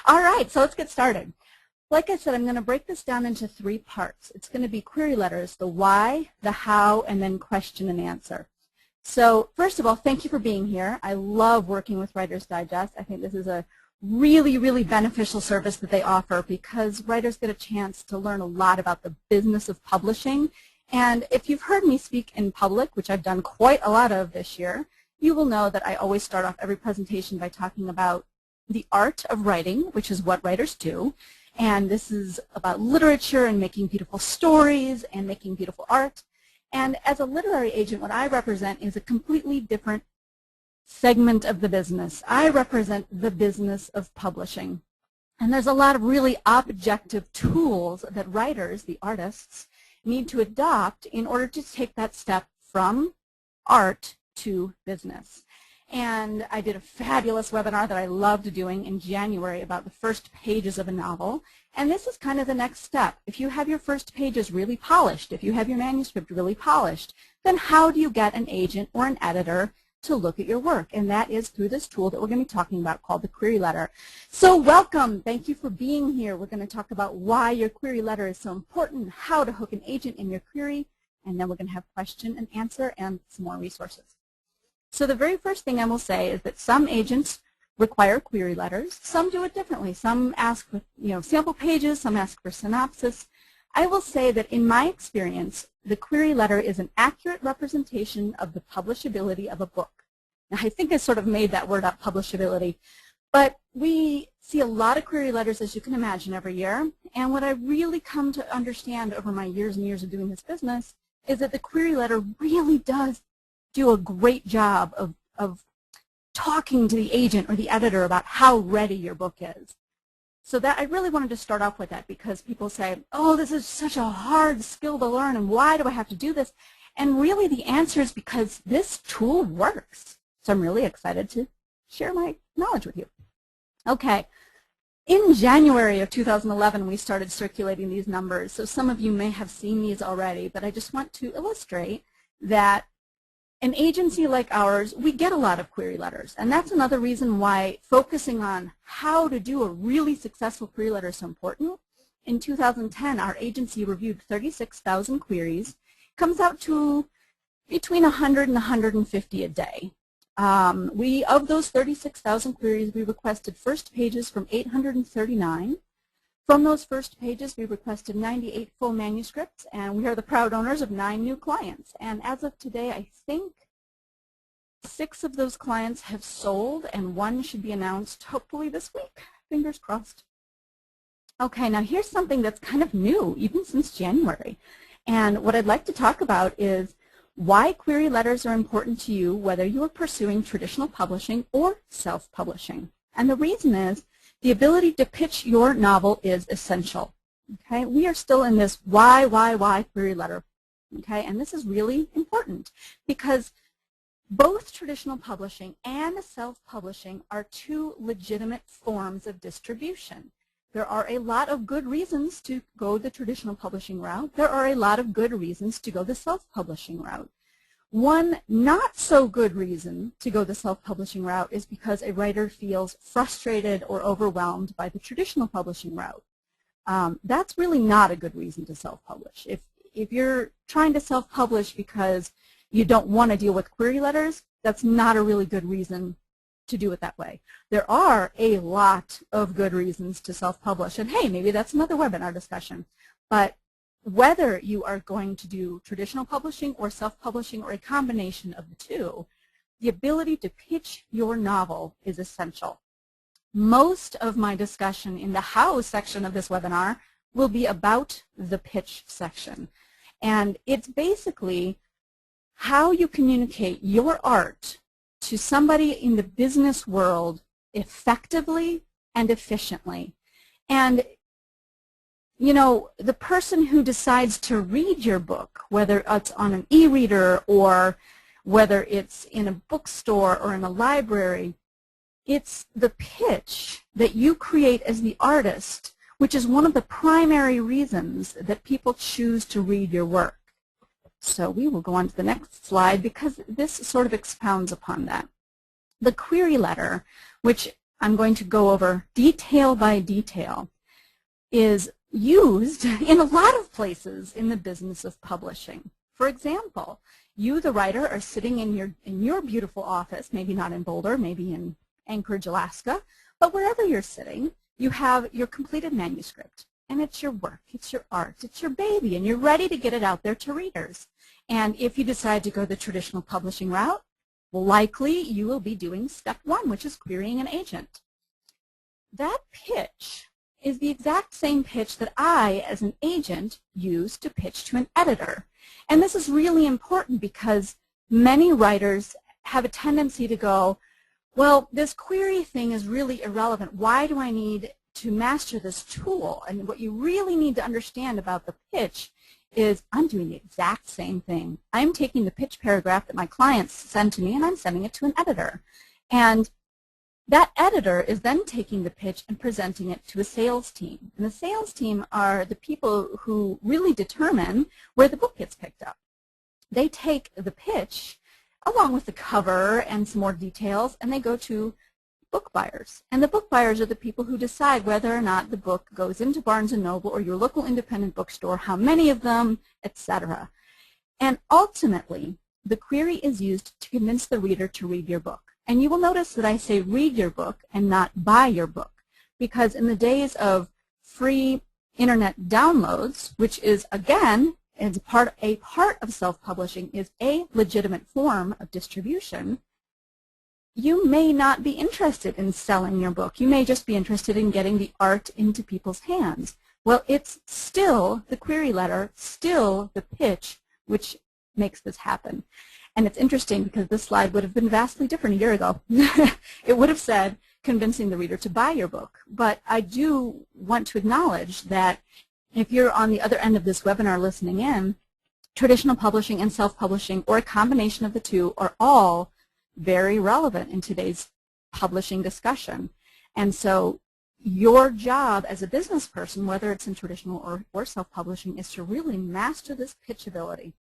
All right, so let's get started. Like I said, I'm going to break this down into 3 parts. It's going to be query letters, the why, the how, and then question and answer. So first of all, thank you for being here. I love working with Writer's Digest. I think this is a really, really beneficial service that they offer because writers get a chance to learn a lot about the business of publishing. And if you've heard me speak in public, which I've done quite a lot of this year, you will know that I always start off every presentation by talking about the art of writing, which is what writers do. And this is about literature and making beautiful stories and making beautiful art. And as a literary agent, what I represent is a completely different segment of the business. I represent the business of publishing. And there's a lot of really objective tools that writers, the artists, need to adopt in order to take that step from art to business. And I did a fabulous webinar that I loved doing in January about the first pages of a novel. And this is kind of the next step. If you have your first pages really polished, if you have your manuscript really polished, then how do you get an agent or an editor to look at your work? And that is through this tool that we're going to be talking about called the query letter. So welcome. Thank you for being here. We're going to talk about why your query letter is so important, how to hook an agent in your query, and then we're going to have question and answer and some more resources. So the very first thing I will say is that some agents require query letters. Some do it differently. Some ask for sample pages. Some ask for synopsis. I will say that in my experience, the query letter is an accurate representation of the publishability of a book. Now, I think I sort of made that word up, publishability. But we see a lot of query letters, as you can imagine, every year. And what I really come to understand over my years and years of doing this business is that the query letter really does do a great job of talking to the agent or the editor about how ready your book is. So that I really wanted to start off with that because people say, oh, this is such a hard skill to learn and why do I have to do this? And really the answer is because this tool works. So I'm really excited to share my knowledge with you. Okay. In January of 2011, we started circulating these numbers. So some of you may have seen these already, but I just want to illustrate that an agency like ours, we get a lot of query letters, and that's another reason why focusing on how to do a really successful query letter is so important. In 2010, our agency reviewed 36,000 queries. Comes out to between 100 and 150 a day. Of those 36,000 queries, we requested first pages from 839. From those first pages, we requested 98 full manuscripts, and we are the proud owners of 9 new clients. And as of today, I think 6 of those clients have sold, and 1 should be announced hopefully this week. Fingers crossed. Okay, now here's something that's kind of new, even since January. And what I'd like to talk about is why query letters are important to you, whether you are pursuing traditional publishing or self-publishing. And the reason is, the ability to pitch your novel is essential. Okay, we are still in this why query letter. Okay, and this is really important because both traditional publishing and self-publishing are 2 legitimate forms of distribution. There are a lot of good reasons to go the traditional publishing route. There are a lot of good reasons to go the self-publishing route. One not so good reason to go the self-publishing route is because a writer feels frustrated or overwhelmed by the traditional publishing route. That's really not a good reason to self-publish. If you're trying to self-publish because you don't want to deal with query letters, that's not a really good reason to do it that way. There are a lot of good reasons to self-publish, and hey, maybe that's another webinar discussion. But whether you are going to do traditional publishing or self-publishing or a combination of the 2, the ability to pitch your novel is essential. Most of my discussion in the how section of this webinar will be about the pitch section. And it's basically how you communicate your art to somebody in the business world effectively and efficiently. And the person who decides to read your book, whether it's on an e-reader or whether it's in a bookstore or in a library, it's the pitch that you create as the artist, which is one of the primary reasons that people choose to read your work. So we will go on to the next slide because this sort of expounds upon that. The query letter, which I'm going to go over detail by detail, is used in a lot of places in the business of publishing. For example, you, the writer, are sitting in your beautiful office, maybe not in Boulder, maybe in Anchorage, Alaska, but wherever you're sitting, you have your completed manuscript, and it's your work, it's your art, it's your baby, and you're ready to get it out there to readers. And if you decide to go the traditional publishing route, likely you will be doing step one, which is querying an agent. That pitch is the exact same pitch that I, as an agent, use to pitch to an editor. And this is really important because many writers have a tendency to go, well, this query thing is really irrelevant. Why do I need to master this tool? And what you really need to understand about the pitch is I'm doing the exact same thing. I'm taking the pitch paragraph that my clients send to me and I'm sending it to an editor. And that editor is then taking the pitch and presenting it to a sales team. And the sales team are the people who really determine where the book gets picked up. They take the pitch along with the cover and some more details, and they go to book buyers. And the book buyers are the people who decide whether or not the book goes into Barnes & Noble or your local independent bookstore, how many of them, etc. And ultimately, the query is used to convince the reader to read your book. And you will notice that I say read your book and not buy your book, because in the days of free internet downloads, which is, again, as a part of self-publishing, is a legitimate form of distribution, you may not be interested in selling your book. You may just be interested in getting the art into people's hands. Well, it's still the query letter, still the pitch, which makes this happen. And it's interesting because this slide would have been vastly different a year ago. It would have said convincing the reader to buy your book. But I do want to acknowledge that if you're on the other end of this webinar listening in, traditional publishing and self-publishing, or a combination of the two, are all very relevant in today's publishing discussion. And so your job as a business person, whether it's in traditional or self-publishing, is to really master this pitch ability.